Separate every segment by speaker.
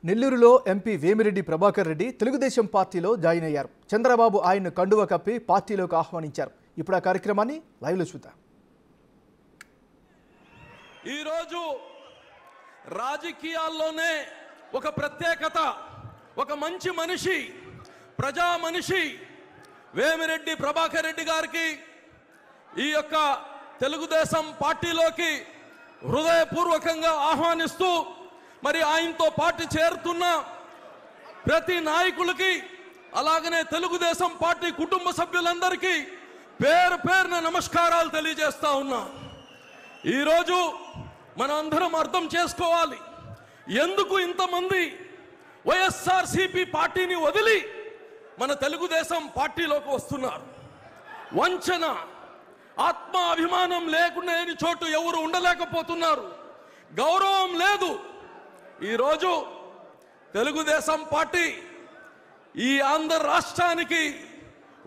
Speaker 1: నెల్లూరులో ఎంపీ వేమిరెడ్డి ప్రభాకర్ రెడ్డి తెలుగుదేశం పార్టీలో జాయిన్ అయ్యారు. చంద్రబాబు ఆయన్ను కండువ కప్పి పార్టీలోకి ఆహ్వానించారు. ఇప్పుడు ఆ కార్యక్రమాన్ని లైవ్లో చూద్దాం.
Speaker 2: ఈరోజు రాజకీయాల్లోనే ఒక ప్రత్యేకత, ఒక మంచి మనిషి, ప్రజా మనిషి వేమిరెడ్డి ప్రభాకర్ రెడ్డి గారికి ఈ యొక్క తెలుగుదేశం పార్టీలోకి హృదయపూర్వకంగా ఆహ్వానిస్తూ మరి ఆయనతో పార్టీ చేరుతున్న ప్రతి నాయకులకి, అలాగనే తెలుగుదేశం పార్టీ కుటుంబ సభ్యులందరికీ పేరు పేరున నమస్కారాలు తెలియజేస్తా ఉన్నా. ఈరోజు మనందరం అర్థం చేసుకోవాలి, ఎందుకు ఇంతమంది వైఎస్ఆర్సీపీ పార్టీని వదిలి మన తెలుగుదేశం పార్టీలోకి వస్తున్నారు. వంచన, ఆత్మాభిమానం లేకుండా చోటు ఎవరు ఉండలేకపోతున్నారు. గౌరవం లేదు. ఈరోజు తెలుగుదేశం పార్టీ ఈ ఆంధ్ర రాష్ట్రానికి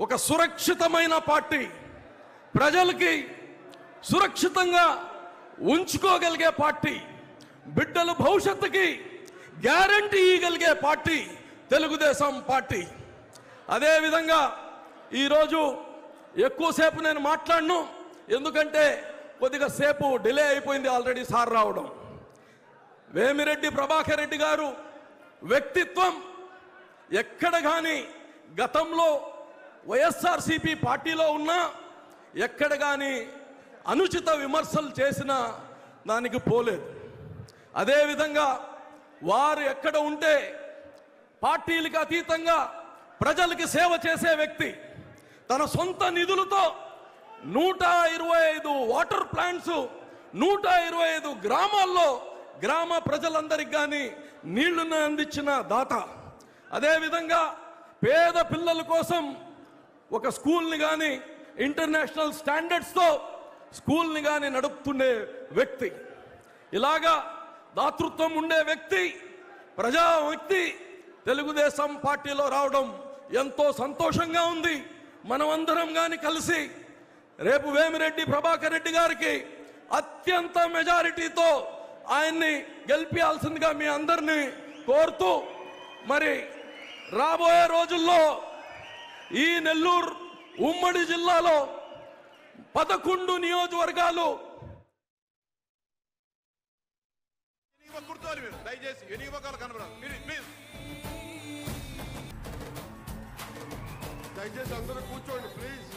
Speaker 2: ఒక సురక్షితమైన పార్టీ, ప్రజలకి సురక్షితంగా ఉంచుకోగలిగే పార్టీ, బిడ్డల భవిష్యత్తుకి గ్యారంటీ ఇవ్వగలిగే పార్టీ తెలుగుదేశం పార్టీ. అదేవిధంగా ఈరోజు ఎక్కువసేపు నేను మాట్లాడను, ఎందుకంటే కొద్దిగా సేపు డిలే అయిపోయింది ఆల్రెడీ సార్ రావడం. వేమిరెడ్డి ప్రభాకర్ రెడ్డి గారు వ్యక్తిత్వం ఎక్కడ కానీ గతంలో వైఎస్ఆర్సీపీ పార్టీలో ఉన్నా ఎక్కడ కానీ అనుచిత విమర్శలు చేసిన దానికి పోలేదు. అదేవిధంగా వారు ఎక్కడ ఉంటే పార్టీలకు అతీతంగా ప్రజలకి సేవ చేసే వ్యక్తి. తన సొంత నిధులతో 125 వాటర్ ప్లాంట్స్ 125 గ్రామాల్లో గ్రామ ప్రజలందరికీ కానీ నీళ్లను అందించిన దాత. అదేవిధంగా పేద పిల్లల కోసం ఒక స్కూల్ని కానీ ఇంటర్నేషనల్ స్టాండర్డ్స్తో స్కూల్ని కానీ నడుపుతుండే వ్యక్తి. ఇలాగా దాతృత్వం ఉండే వ్యక్తి, ప్రజా వ్యక్తి తెలుగుదేశం పార్టీలో రావడం ఎంతో సంతోషంగా ఉంది. మనమందరం కానీ కలిసి రేపు వేమిరెడ్డి ప్రభాకర్ రెడ్డి గారికి అత్యంత మెజారిటీతో ఆయన్ని గెలిపించాల్సిందిగా మీ అందరినీ కోరుతూ, మరి రాబోయే రోజుల్లో ఈ నెల్లూరు ఉమ్మడి జిల్లాలో 11 నియోజకవర్గాలు
Speaker 3: దయచేసి అందరూ కూర్చోండి ప్లీజ్.